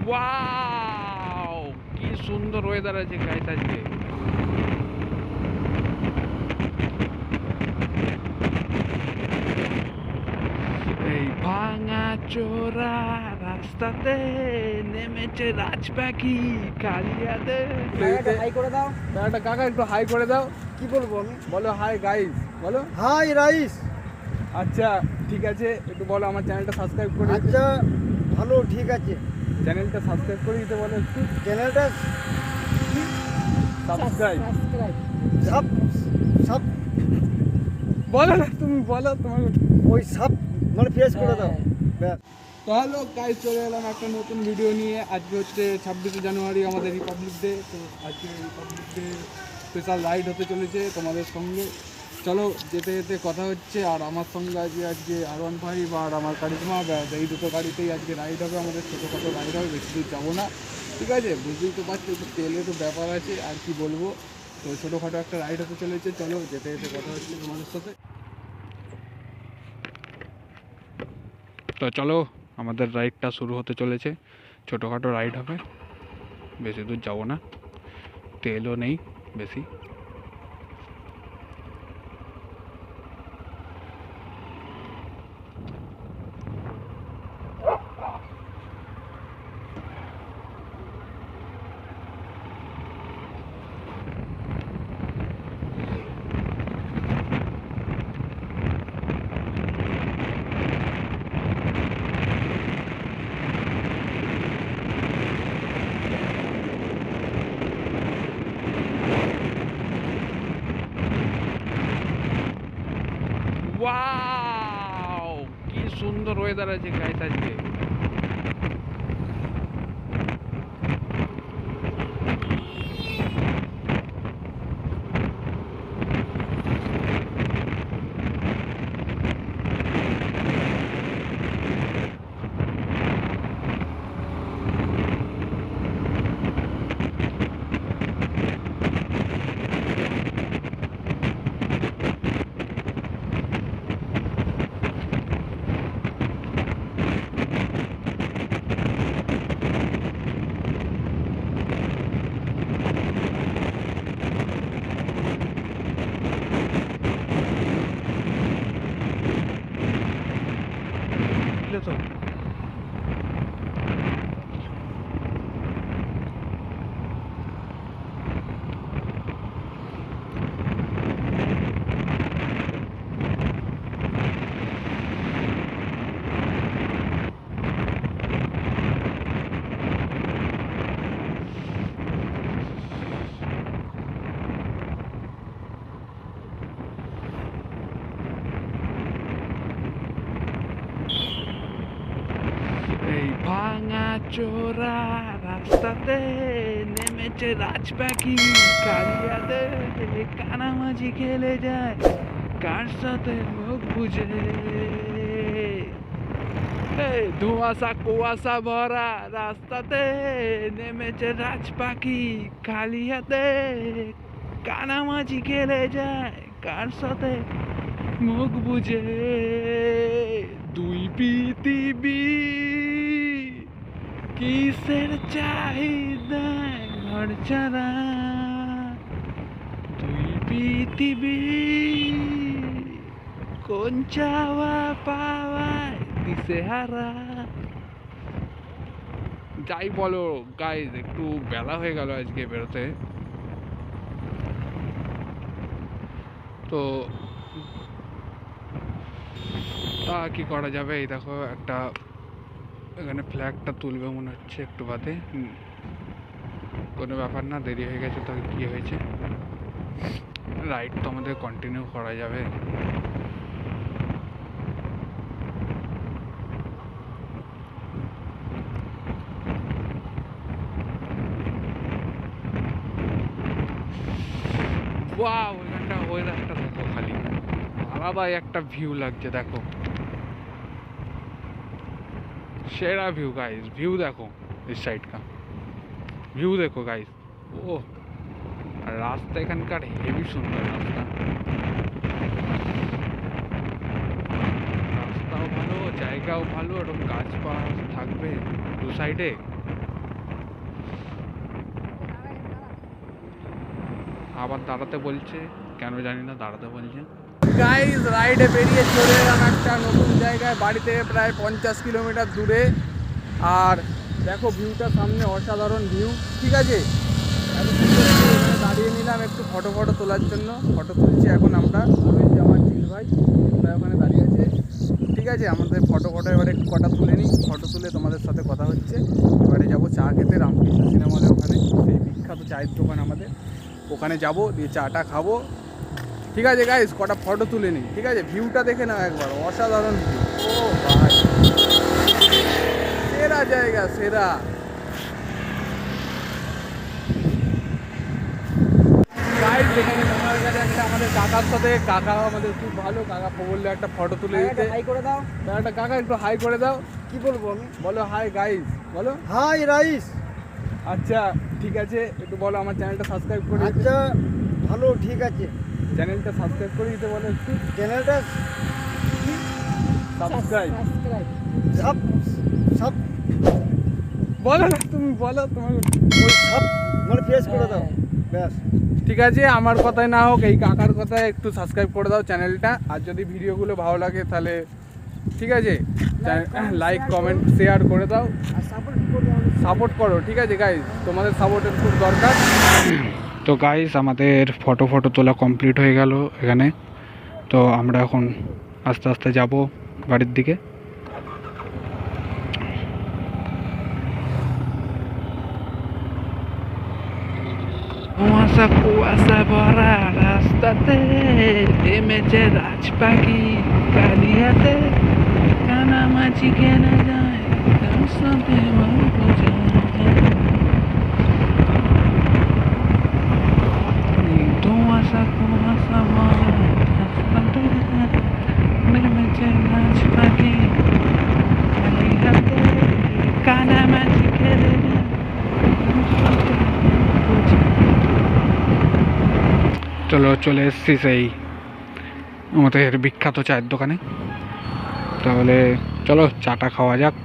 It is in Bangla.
ওয়াও, কি সুন্দর ওয়েদার আছে গাইস আজকে। এই ভাঙা চোরা রাস্তাতে নেমেছে রাজ পাখি কালিয়াতে। হাই করে দাও। একটা কাকা একটু হাই করে দাও। কি বলবো আমি? বলো হাই গাইস, বলো হাই রাইস। আচ্ছা ঠিক আছে, একটু বলো আমার চ্যানেলটা সাবস্ক্রাইব করে দিতে। আচ্ছা ভালো, ঠিক আছে। চ্যানেলটা সাবস্ক্রাইব করে দিতে বলো একটু। চ্যানেলটা সাবস্ক্রাইব সব সব বলো না, তুমি বলো তোমার। ওই সব মানে প্রেস করে দাও ব্যাস। তো হ্যালো গাইস, চলে এলাম একটা নতুন ভিডিও নিয়ে। আজকে হচ্ছে 26শে জানুয়ারি, আমাদের রিপাবলিক ডে। তো আজকে রিপাবলিক ডে স্পেশাল রাইড হতে চলেছে তোমাদের সঙ্গে। চলো যেতে যেতে কথা হচ্ছে। আর আমার সঙ্গে আজকে R15 আর আমার কারিজমা, এই দুটো গাড়িতেই আজকে রাইড হবে আমাদের। ছোটোখাটো রাইড হবে, বেশি দূর যাবো না, ঠিক আছে? বুঝতেই তো পারছো, একটু তেলের তো ব্যাপার আছে, আর কি বলবো। তো ছোটোখাটো একটা রাইড হতে চলেছে, চলো যেতে যেতে কথা হচ্ছে তোমাদের সাথে। তো চলো, আমাদের রাইডটা শুরু হতে চলেছে। ছোটোখাটো রাইড হবে, বেশি দূর যাবো না, তেলও নেই বেশি। ওয়াও, কি সুন্দর ওয়েদার আছে গাইস আজকে। বুঝলে তো? এই ভাঙা চোরা রাস্তাতে নেমেছে রাজ পাখি কালিয়াতে। কানামাঝি খেলে যায় কার সাথে মুখ বুঝে। এই ধোঁয়াশা কুয়াশা ভরা রাস্তাতে নেমেছে রাজ পাখি কালিয়াতে। কানামাঝি খেলে যায় কার সাথে মুখ বুঝে। দুই পৃথিবী কিসের চাহিদা ঘর ছাড়া। দুই পৃথিবী কোন চাওয়া পাওয়ায় দিশেহারা। যাই বলো গাইজ, একটু বেলা হয়ে গেল আজকে বেরোতে। তো তা কি করা যাবে? এই দেখো একটা এখানে ফ্ল্যাগটা তুলবে মনে হচ্ছে একটু বাদে। কোনো ব্যাপার না, দেরি হয়ে গেছে তো কি হয়েছে, রাইড তো আমাদের কন্টিনিউ করা যাবে। ওয়াও, এখানটা ওয়েদারটা দেখো, খালি আলাদা একটা ভিউ লাগছে। দেখো সেরা ভিউ গাইস, ভিউ देखो इस साइड का ভিউ देखो गाइस। ও আর রাস্তা এখানকার হেভি সুন্দর রাস্তা, রাস্তাও ভালো, জায়গাও ভালো, এরকম গাছপালা থাকবে দু সাইডে, আবার দাঁড়াতে বলছে, কেন জানি না দাঁড়াতে বলছে। গাইজ রাইডে বেরিয়ে চলে এলাম একটা নতুন জায়গায়, বাড়ি থেকে প্রায় 50 কিলোমিটার দূরে। আর দেখো ভিউটা সামনে, অসাধারণ ভিউ। ঠিক আছে, এত সুন্দর view, এখানে দাঁড়িয়ে নিলাম একটু ফটো তোলার জন্য। ফটো তুলছি এখন আমরা, ওই যে আমার চিল ভাই ওখানে দাঁড়িয়ে আছে। ঠিক আছে, আমাদের ফটো এবারে একটু কটা তুলে নিই। ফটো তুলে তোমাদের সাথে কথা হচ্ছে। এবারে যাবো চা খেতে রামকৃষ্ণ সিনেমা হলের ওখানে, সেই বিখ্যাত চায়ের দোকান আমাদের, ওখানে যাবো, দিয়ে চাটা খাবো। ঠিক আছে গাইস, কটা ফটো তুলে নিই। ঠিক আছে, ভিউটা দেখে নাও একবার, অসাধারণ ভিউ। ও ভাই, সেরা জায়গা, সেরা। গাইস এখানে তোমার কাছে একটা আমাদের কাকার সাথে, কাকা আমাদের খুব ভালো, কাকা বললে একটা ফটো তুলে দিতে। হাই করে দাও। একটা কাকা একটু হাই করে দাও। কি বলবো আমি? বলো হাই গাইস, বলো। Hi rice. আচ্ছা ঠিক আছে, একটু বলো আমার চ্যানেলটা সাবস্ক্রাইব করে দিতে। আচ্ছা ভালো, ঠিক আছে। চ্যানেলটা সাবস্ক্রাইব করে দিতে বলো একটু। চ্যানেলটা সাবস্ক্রাইব সব সব বলো না, তুমি বলো তোমার। ওই সব মানে প্রেস করে দাও, ব্যাস। ঠিক আছে, আমার কথায় না হোক, এই কাকার কথায় একটু সাবস্ক্রাইব করে দাও চ্যানেলটা। আর যদি ভিডিওগুলো ভালো লাগে তাহলে ঠিক আছে, লাইক কমেন্ট শেয়ার করে দাও, আর সাপোর্ট করবে। সাপোর্ট করো। ঠিক আছে গাইস, তোমাদের সাপোর্টের খুব দরকার। তো গাইস আমাদের ফটো তোলা কমপ্লিট হয়ে গেল এখানে। তো আমরা এখন আস্তে আস্তে যাব বাড়ির দিকে। কুয়াশা ভরা রাস্তাতে নেমেছে রাজপাখি কালিয়াতে, কানামাছি কেনা যায় তার সাথে গল্প যায়। কুয়াশা ভরা রাস্তাতে নেমেছে রাজপাখি কালিয়াতে, কানামাছি খেলে যায়। চলে এসেছি সেই আমাদের বিখ্যাত চায়ের দোকানে। তাহলে চলো চাটা খাওয়া যাক।